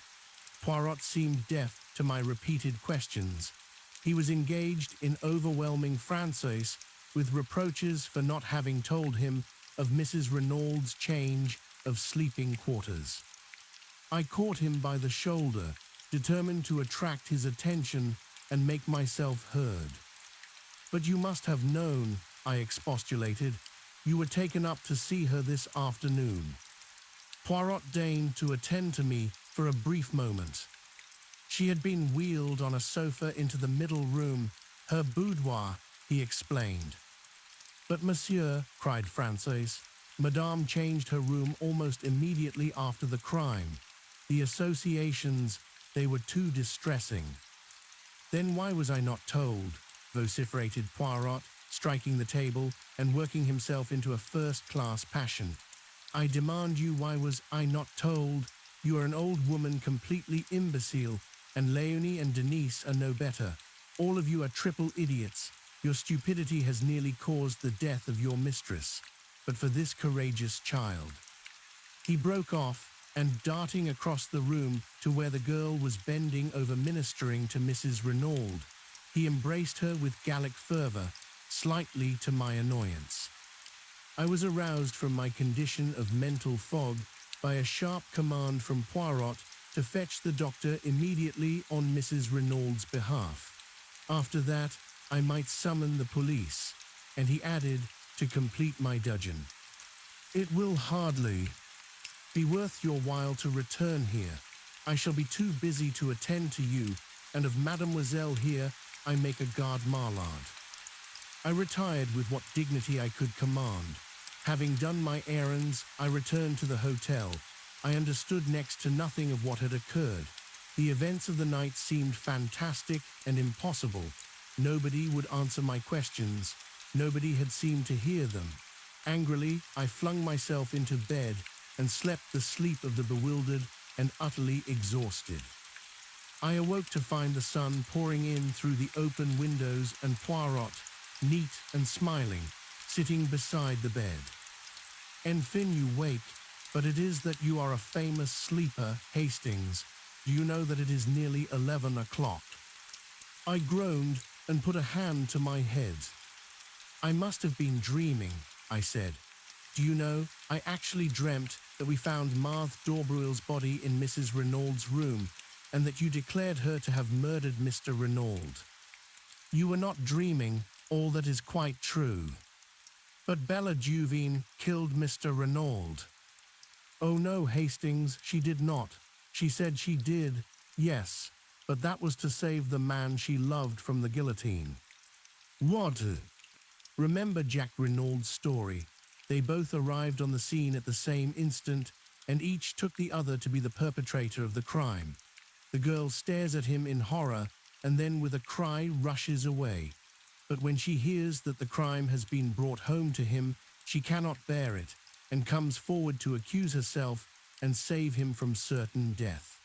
S2: Poirot seemed deaf to my repeated questions. He was engaged in overwhelming Frances with reproaches for not having told him of Mrs. Renaud's change of sleeping quarters. I caught him by the shoulder, determined to attract his attention and make myself heard. "But you must have known," I expostulated. "You were taken up to see her this afternoon." Poirot deigned to attend to me for a brief moment. "She had been wheeled on a sofa into the middle room, her boudoir," he explained. "But monsieur," cried Frances, "Madame changed her room almost immediately after the crime. The associations, they were too distressing." "Then why was I not told?" vociferated Poirot, striking the table and working himself into a first-class passion. "I demand you, why was I not told? You are an old woman completely imbecile, and Léonie and Denise are no better. All of you are triple idiots. Your stupidity has nearly caused the death of your mistress." but for this courageous child." He broke off, and darting across the room to where the girl was bending over ministering to Mrs. Renauld, he embraced her with Gallic fervor, slightly to my annoyance. I was aroused from my condition of mental fog by a sharp command from Poirot to fetch the doctor immediately on Mrs. Renauld's behalf. After that, I might summon the police, and he added, to complete my dudgeon, "It will hardly be worth your while to return here. I shall be too busy to attend to you, and of Mademoiselle here I make a garde malade." I retired with what dignity I could command. Having done my errands, I returned to the hotel. I understood next to nothing of what had occurred. The events of the night seemed fantastic and impossible. Nobody would answer my questions. Nobody had seemed to hear them. Angrily, I flung myself into bed and slept the sleep of the bewildered and utterly exhausted. I awoke to find the sun pouring in through the open windows and Poirot, neat and smiling, sitting beside the bed. "Enfin you wake, but it is that you are a famous sleeper, Hastings. Do you know that it is nearly 11 o'clock?" I groaned and put a hand to my head. "I must have been dreaming," I said. "Do you know, I actually dreamt that we found Marthe d'Aubruil's body in Mrs. Renauld's room, and that you declared her to have murdered Mr. Renauld. You were not dreaming, all that is quite true." "But Bella Duveen killed Mr. Renauld." "Oh no, Hastings, she did not. She said she did, yes, but that was to save the man she loved from the guillotine." "What?" "Remember Jack Renauld's story. They both arrived on the scene at the same instant, and each took the other to be the perpetrator of the crime. The girl stares at him in horror, and then with a cry rushes away. But when she hears that the crime has been brought home to him, she cannot bear it, and comes forward to accuse herself and save him from certain death."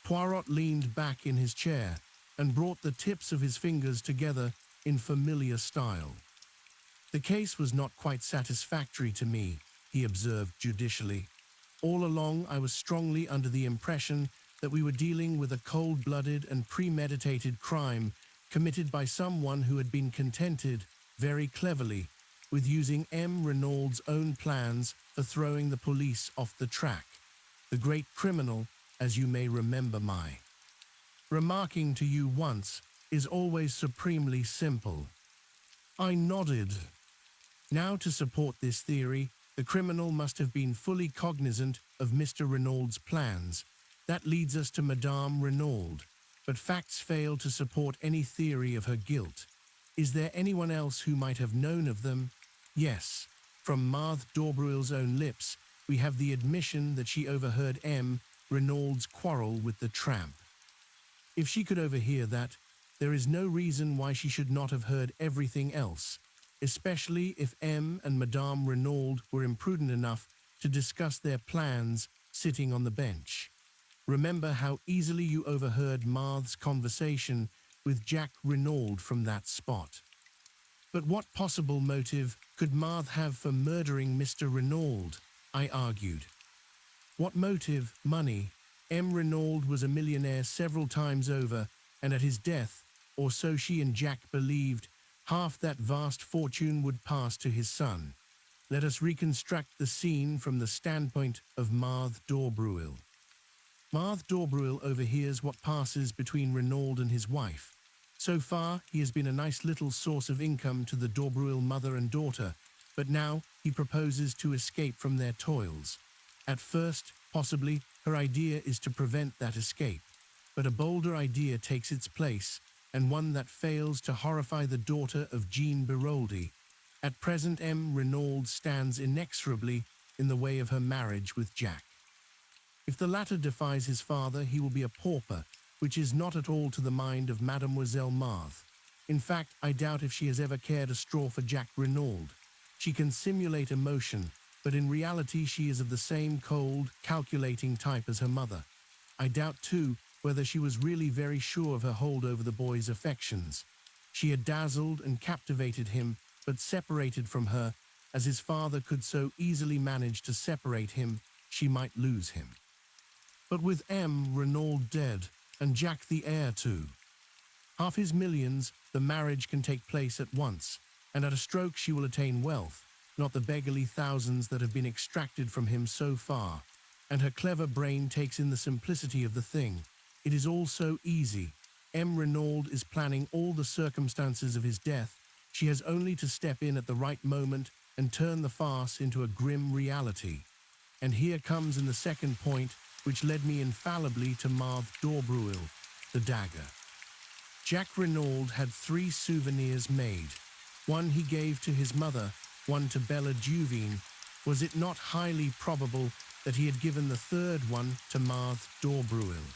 S2: Poirot leaned back in his chair and brought the tips of his fingers together in familiar style. "The case was not quite satisfactory to me," he observed judicially. "All along I was strongly under the impression that we were dealing with a cold-blooded and premeditated crime committed by someone who had been contented, very cleverly, with using M. Renauld's own plans for throwing the police off the track. The great criminal, as you may remember my remarking to you once, is always supremely simple." I nodded. Now, to support this theory, the criminal must have been fully cognizant of Mr. Renauld's plans. That leads us to Madame Renauld, but facts fail to support any theory of her guilt. Is there anyone else who might have known of them? Yes. From Marthe d'Aubruil's own lips, we have the admission that she overheard M. Renauld's quarrel with the tramp. If she could overhear that, there is no reason why she should not have heard everything else, especially if M. and Madame Renauld were imprudent enough to discuss their plans sitting on the bench. Remember how easily you overheard Marthe's conversation with Jack Renauld from that spot. But what possible motive could Marthe have for murdering Mr. Renauld? I argued. What motive? Money. M. Renauld was a millionaire several times over, and at his death, or so she and Jack believed, half that vast fortune would pass to his son. Let us reconstruct the scene from the standpoint of Marthe d'Aubruil. Marthe d'Aubruil overhears what passes between Renauld and his wife. So far, he has been a nice little source of income to the d'Aubruil mother and daughter, but now he proposes to escape from their toils. At first, possibly, her idea is to prevent that escape, but a bolder idea takes its place, and one that fails to horrify the daughter of Jean Beroldi. At present, M. Renauld stands inexorably in the way of her marriage with Jack. If the latter defies his father, he will be a pauper, which is not at all to the mind of Mademoiselle Marthe. In fact, I doubt if she has ever cared a straw for Jack Renauld. She can simulate emotion, but in reality she is of the same cold, calculating type as her mother. I doubt, too, whether she was really very sure of her hold over the boy's affections. She had dazzled and captivated him, but separated from her, as his father could so easily manage to separate him, she might lose him. But with M. Renaud dead, and Jack the heir too, half his millions, the marriage can take place at once, and at a stroke she will attain wealth, not the beggarly thousands that have been extracted from him so far. And her clever brain takes in the simplicity of the thing. It is all so easy. M. Renaud is planning all the circumstances of his death. She has only to step in at the right moment and turn the farce into a grim reality. And here comes in the second point, which led me infallibly to Marthe d'Aubreuil, the dagger. Jack Renaud had 3 souvenirs made. One he gave to his mother, one to Bella Duveen. Was it not highly probable that he had given the third one to Marthe d'Aubreuil?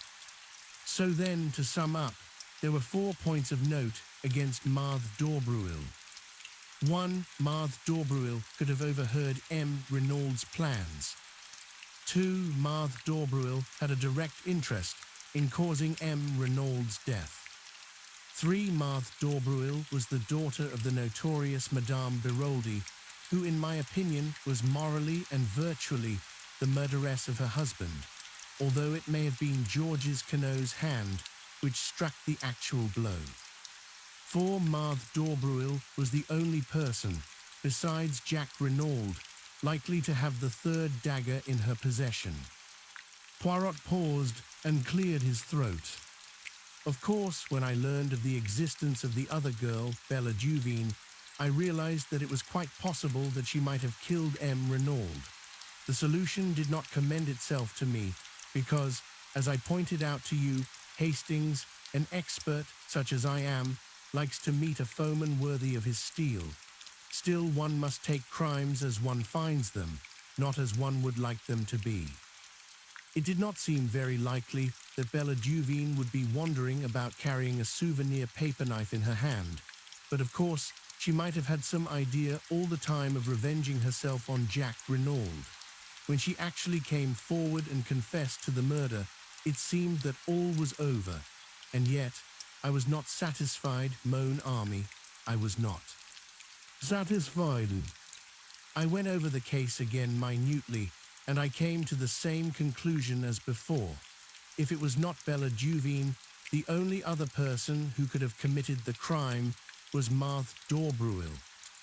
S2: So then, to sum up, there were 4 points of note against Marthe d'Aubreuil. 1. Marthe d'Aubreuil could have overheard M. Renaud's plans. 2. Marthe d'Aubreuil had a direct interest in causing M. Renaud's death. 3. Marthe d'Aubreuil was the daughter of the notorious Madame Biroldi, who in my opinion was morally and virtually the murderess of her husband, although it may have been Georges Quenoux's hand which struck the actual blow. 4. Marthe d'Aubreuil was the only person, besides Jack Renaud, likely to have the third dagger in her possession. Poirot paused and cleared his throat. Of course, when I learned of the existence of the other girl, Bella Duveen, I realized that it was quite possible that she might have killed M. Renaud. The solution did not commend itself to me because, as I pointed out to you, Hastings, an expert such as I am, likes to meet a foeman worthy of his steel. Still, one must take crimes as one finds them, not as one would like them to be. It did not seem very likely that Bella Duveen would be wandering about carrying a souvenir paper knife in her hand, but of course she might have had some idea all the time of revenging herself on Jack Renaud. When she actually came forward and confessed to the murder, it seemed that all was over, and yet I was not satisfied, mon ami, I was not. Satisfied. I went over the case again minutely, and I came to the same conclusion as before. If it was not Bella Duveen, the only other person who could have committed the crime was Marthe d'Aubreuil,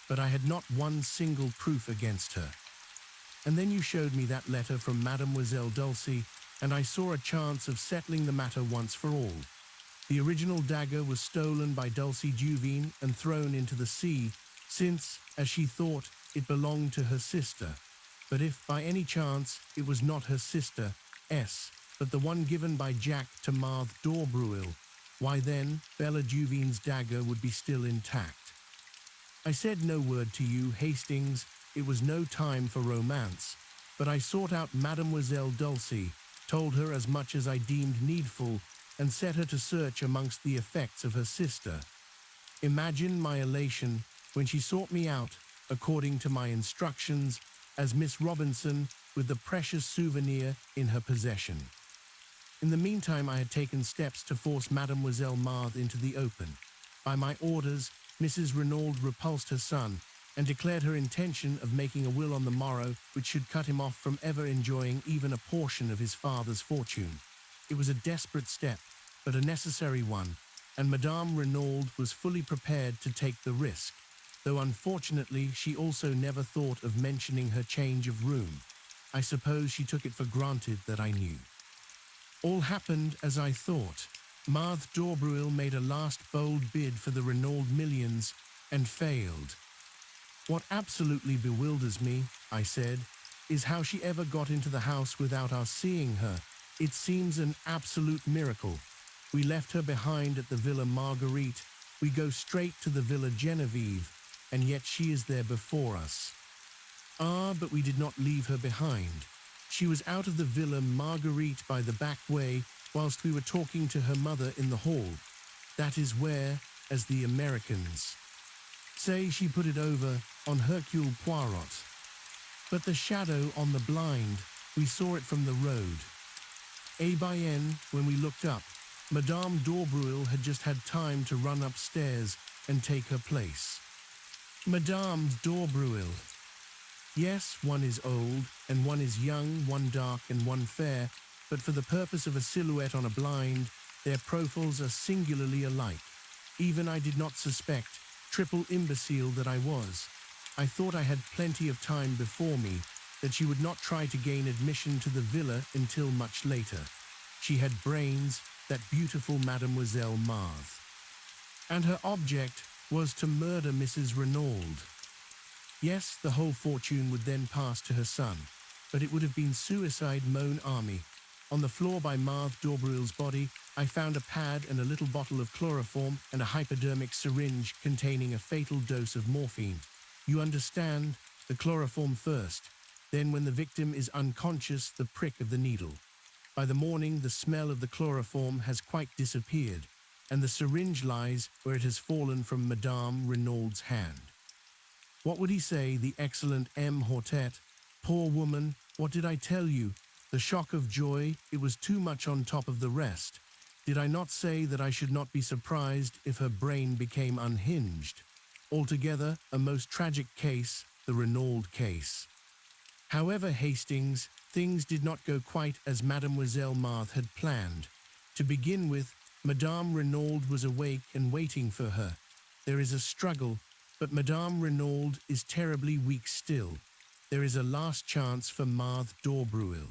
S2: but I had not one single proof against her. And then you showed me that letter from Mademoiselle Dulcie, and I saw a chance of settling the matter once for all. The original dagger was stolen by Dulcie Duveen and thrown into the sea, since, as she thought, it belonged to her sister. But if by any chance it was not her sister, but the one given by Jack to Marthe d'Aubreuil, why then Bella Duveen's dagger would be still intact. I said no word to you, Hastings. It was no time for romance, but I sought out Mademoiselle Dulcie, told her as much as I deemed needful, and set her to search amongst the effects of her sister. Imagine my elation when she sought me out, according to my instructions, as Miss Robinson with the precious souvenir in her possession. In the meantime, I had taken steps to force Mademoiselle Marthe into the open. By my orders, Mrs. Renaud repulsed her son and declared her intention of making a will on the morrow which should cut him off from ever enjoying even a portion of his father's fortune. It was a desperate step, but a necessary one, and Madame Renaud was fully prepared to take the risk, though unfortunately she also never thought of mentioning her change of room. I suppose she took it for granted that I knew. All happened as I thought. Marthe d'Aubreuil made a last bold bid for the Renaud millions and failed. What absolutely bewilders me, I said, is how she ever got into the house without our seeing her. It seems an absolute miracle. We left her behind at the Villa Marguerite. We go straight to the Villa Genevieve, and yet she is there before us. Ah, but we did not leave her behind. She was out of the Villa Marguerite by the back way whilst we were talking to her mother in the hall. That is where, as the Americans say, she put it over on Hercule Poirot. But the shadow on the blind, we saw it from the road. Bien, when we looked up, Madame d'Aubreuil had just had time to run upstairs and take her place. Madame d'Aubreuil. Yes, one is old, and one is young, one dark and one fair, but for the purpose of a silhouette on a blind, their profiles are singularly alike. Even I did not suspect, triple imbecile that I was. I thought I had plenty of time before me, that she would not try to gain admission to the villa until much later. She had brains, that beautiful Mademoiselle Marthe. And her object was to murder Mrs. Renauld. Yes, the whole fortune would then pass to her son, but it would have been suicide mon ami. On the floor by Marthe d'Aubreuil's body, I found a pad and a little bottle of chloroform and a hypodermic syringe containing a fatal dose of morphine. You understand, the chloroform first, then when the victim is unconscious, the prick of the needle. By the morning, the smell of the chloroform has quite disappeared, and the syringe lies where it has fallen from Madame Renaud's hand. What would he say, the excellent M. Hortet? Poor woman, what did I tell you? The shock of joy, it was too much on top of the rest. Did I not say that I should not be surprised if her brain became unhinged? Altogether, a most tragic case, the Renauld case. However, Hastings, things did not go quite as Mademoiselle Marthe had planned. To begin with, Madame Renauld was awake and waiting for her. There is a struggle, but Madame Renauld is terribly weak still. There is a last chance for Marthe d'Aubreuil.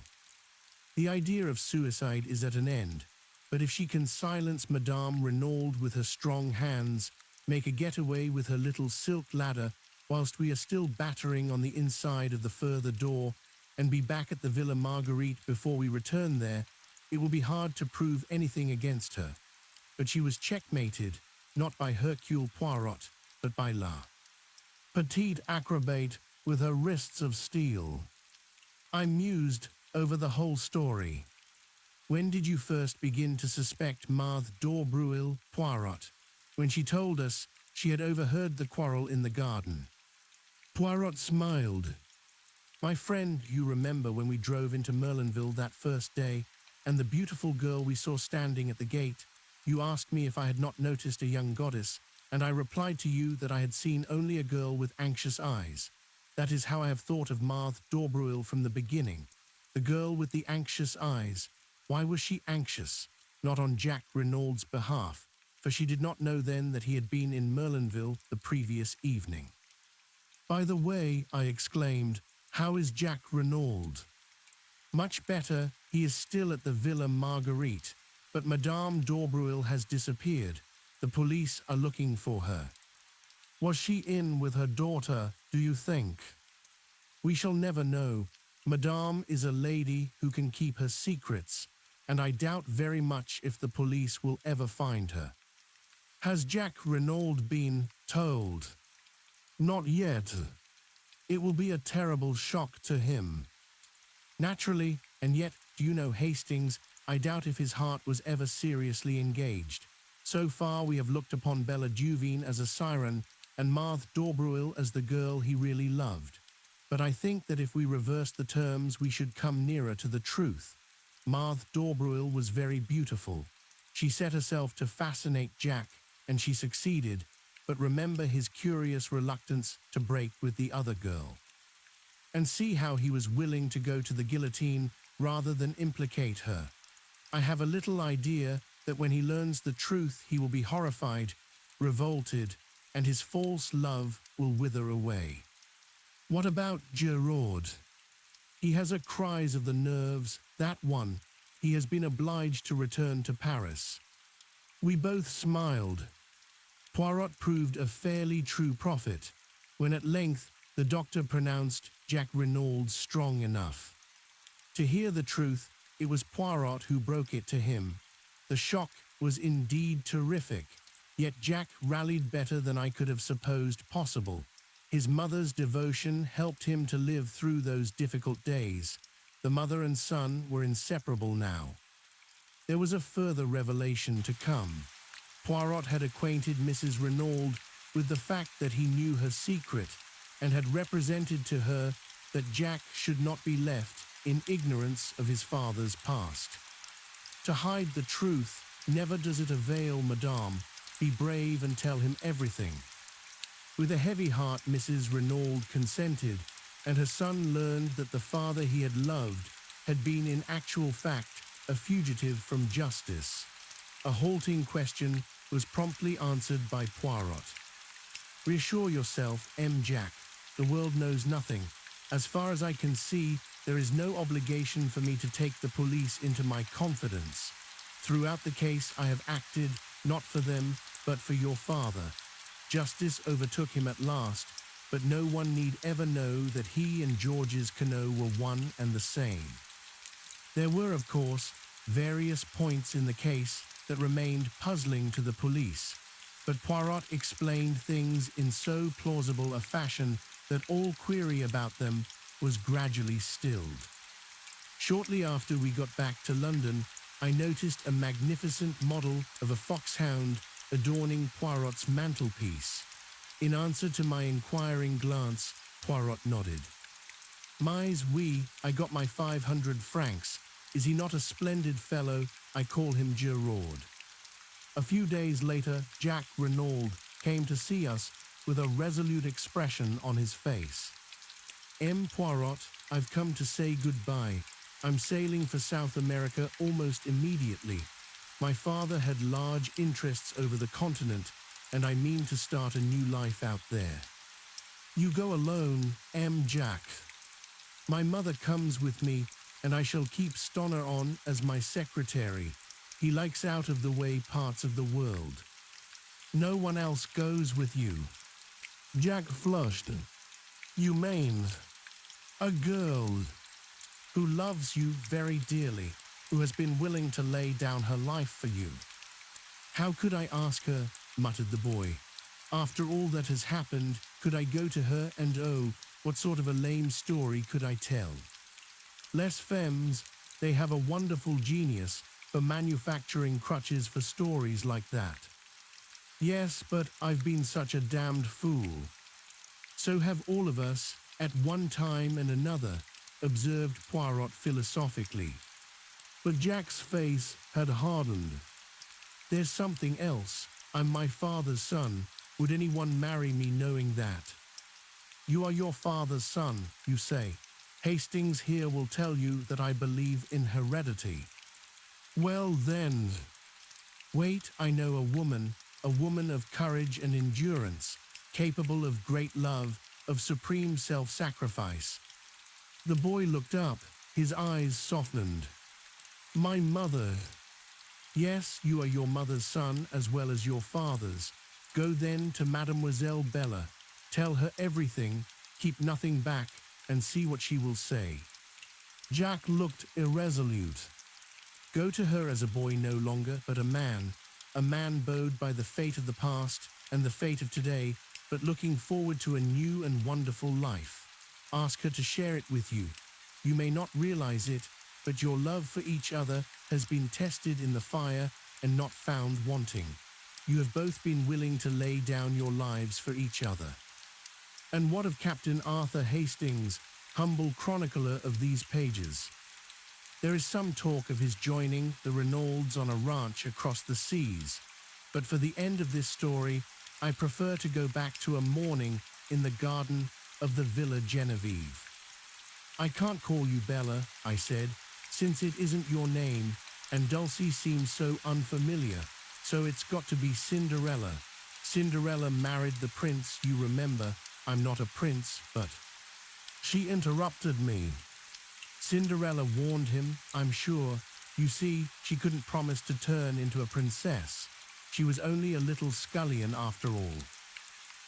S2: The idea of suicide is at an end, but if she can silence Madame Renauld with her strong hands, make a getaway with her little silk ladder whilst we are still battering on the inside of the further door, and be back at the Villa Marguerite before we return there, it will be hard to prove anything against her. But she was checkmated, not by Hercule Poirot, but by la petite acrobate with her wrists of steel. I mused over the whole story. When did you first begin to suspect Marthe d'Aubreuil Poirot? When she told us she had overheard the quarrel in the garden. Poirot smiled. My friend, you remember when we drove into Merlinville that first day, and the beautiful girl we saw standing at the gate, you asked me if I had not noticed a young goddess, and I replied to you that I had seen only a girl with anxious eyes. That is how I have thought of Marthe d'Aubreuil from the beginning. The girl with the anxious eyes. Why was she anxious? Not on Jack Renaud's behalf, for she did not know then that he had been in Merlinville the previous evening. By the way, I exclaimed, how is Jack Renaud? Much better, he is still at the Villa Marguerite, but Madame d'Aubreuil has disappeared. The police are looking for her. Was she in with her daughter, do you think? We shall never know. Madame is a lady who can keep her secrets, and I doubt very much if the police will ever find her. Has Jack Renaud been told? Not yet. It will be a terrible shock to him. Naturally, and yet, do you know, Hastings, I doubt if his heart was ever seriously engaged. So far we have looked upon Bella Duveen as a siren and Marthe d'Aubreuil as the girl he really loved. But I think that if we reverse the terms we should come nearer to the truth. Marthe d'Aubreuil was very beautiful. She set herself to fascinate Jack, and she succeeded, but remember his curious reluctance to break with the other girl. And see how he was willing to go to the guillotine rather than implicate her. I have a little idea that when he learns the truth he will be horrified, revolted, and his false love will wither away. What about Gerard? He has a crise of the nerves, that one. He has been obliged to return to Paris. We both smiled. Poirot proved a fairly true prophet, when at length the doctor pronounced Jack Renaud strong enough. To hear the truth, it was Poirot who broke it to him. The shock was indeed terrific, yet Jack rallied better than I could have supposed possible. His mother's devotion helped him to live through those difficult days. The mother and son were inseparable now. There was a further revelation to come. Poirot had acquainted Mrs. Renaud with the fact that he knew her secret and had represented to her that Jack should not be left in ignorance of his father's past. To hide the truth, never does it avail, madame. Be brave and tell him everything. With a heavy heart, Mrs. Renaud consented, and her son learned that the father he had loved had been in actual fact a fugitive from justice. A halting question was promptly answered by Poirot. Reassure yourself, M. Jack. The world knows nothing. As far as I can see, there is no obligation for me to take the police into my confidence. Throughout the case, I have acted not for them, but for your father. Justice overtook him at last, but no one need ever know that he and Georges Queneau were one and the same. There were, of course, various points in the case that remained puzzling to the police, but Poirot explained things in so plausible a fashion that all query about them was gradually stilled. Shortly after we got back to London, I noticed a magnificent model of a foxhound adorning Poirot's mantelpiece. In answer to my inquiring glance, Poirot nodded. Mais oui, I got my 500 francs. Is he not a splendid fellow? I call him Gerard. A few days later, Jack Renaud came to see us with a resolute expression on his face. M. Poirot, I've come to say goodbye. I'm sailing for South America almost immediately. My father had large interests over the continent, and I mean to start a new life out there. You go alone, M. Jack. My mother comes with me, and I shall keep Stoner on as my secretary. He likes out-of-the-way parts of the world. No one else goes with you. Jack flushed. You mean a girl who loves you very dearly, who has been willing to lay down her life for you. How could I ask her, muttered the boy. After all that has happened, could I go to her and oh, what sort of a lame story could I tell? Les femmes, they have a wonderful genius for manufacturing crutches for stories like that. Yes, but I've been such a damned fool. So have all of us, at one time and another, observed Poirot philosophically. But Jack's face had hardened. There's something else. I'm my father's son. Would anyone marry me knowing that? You are your father's son, you say. Hastings here will tell you that I believe in heredity. Well then, wait, I know a woman of courage and endurance, capable of great love, of supreme self-sacrifice. The boy looked up, his eyes softened. My mother. Yes, you are your mother's son as well as your father's. Go then to Mademoiselle Bella. Tell her everything, keep nothing back, and see what she will say. Jack looked irresolute. Go to her as a boy no longer, but a man bowed by the fate of the past and the fate of today, but looking forward to a new and wonderful life. Ask her to share it with you. You may not realize it, but your love for each other has been tested in the fire and not found wanting. You have both been willing to lay down your lives for each other. And what of Captain Arthur Hastings, humble chronicler of these pages? There is some talk of his joining the Reynolds on a ranch across the seas, but for the end of this story, I prefer to go back to a morning in the garden of the Villa Genevieve. I can't call you Bella, I said, since it isn't your name, and Dulcie seems so unfamiliar, so it's got to be Cinderella. Cinderella married the prince, you remember. I'm not a prince, but... She interrupted me. Cinderella warned him, I'm sure. You see, she couldn't promise to turn into a princess. She was only a little scullion after all.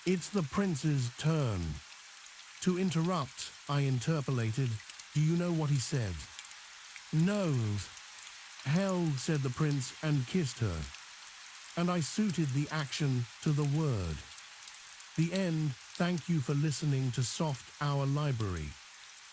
S2: It's the prince's turn. To interrupt, I interpolated. Do you know what he said? No. Hell, said the prince, and kissed her. And I suited the action to the word. The end. Thank you for listening to Soft Hour Library.